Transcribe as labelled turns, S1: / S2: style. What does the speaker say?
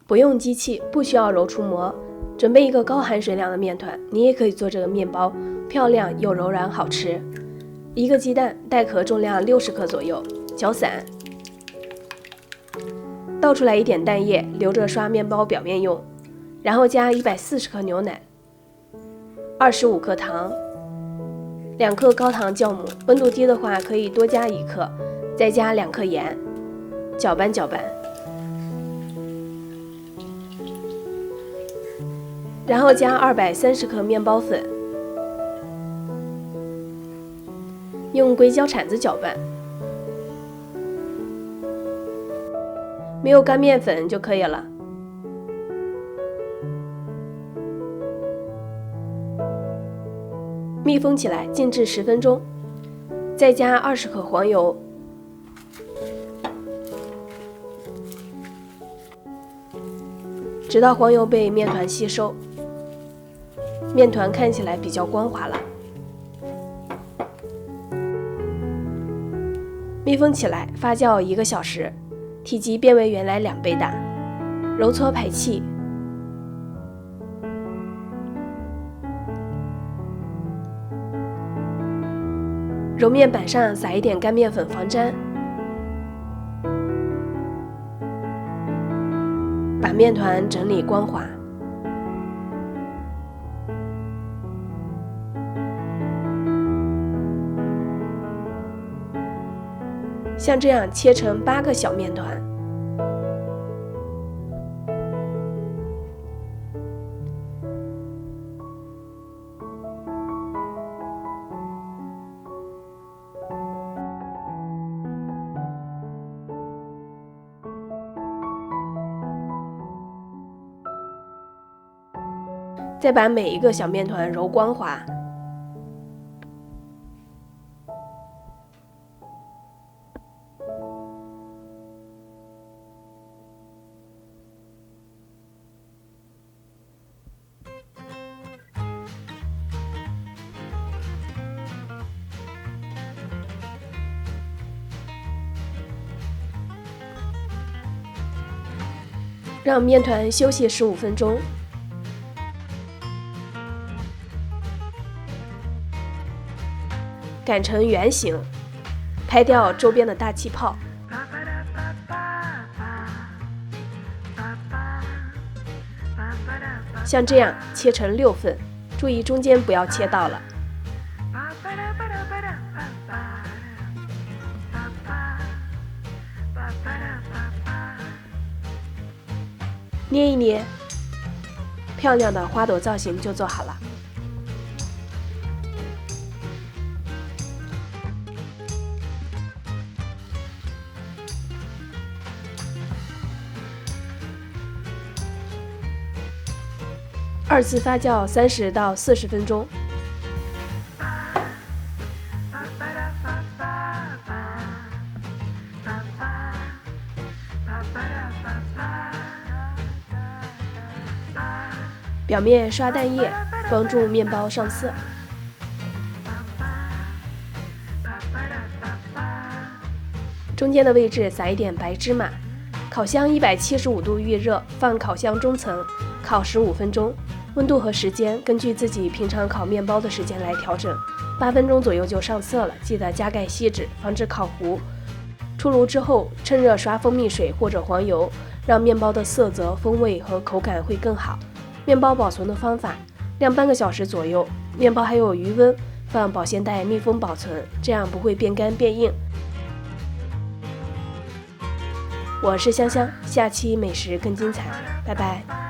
S1: 不用机器，不需要揉出膜。准备一个高含水量的面团，你也可以做这个面包，漂亮又柔软好吃。一个鸡蛋，带壳重量60克左右，搅散，倒出来一点蛋液，留着刷面包表面用。然后加140克牛奶，25克糖，2克高糖酵母，温度低的话可以多加1克，再加2克盐，搅拌搅拌。然后加230克面包粉，用硅胶铲子搅拌。没有干面粉就可以了。密封起来，静置10分钟，再加20克黄油，直到黄油被面团吸收。面团看起来比较光滑了。密封起来，发酵1个小时，体积变为原来2倍大，揉搓排气。揉面板上撒一点干面粉防粘，把面团整理光滑。像这样切成8个小面团，再把每一个小面团揉光滑。让面团休息15分钟。擀成圆形，拍掉周边的大气泡。像这样切成6份，注意中间不要切到了。捏一捏，漂亮的花朵造型就做好了。2次发酵30到40分钟。表面刷蛋液，帮助面包上色。中间的位置撒一点白芝麻。烤箱175度预热，放烤箱中层，烤15分钟。温度和时间根据自己平常烤面包的时间来调整。8分钟左右就上色了，记得加盖锡纸，防止烤糊。出炉之后，趁热刷蜂蜜水或者黄油，让面包的色泽、风味和口感会更好。面包保存的方法：晾半个小时左右，面包还有余温，放保鲜袋密封保存，这样不会变干变硬。我是香香，下期美食更精彩，拜拜。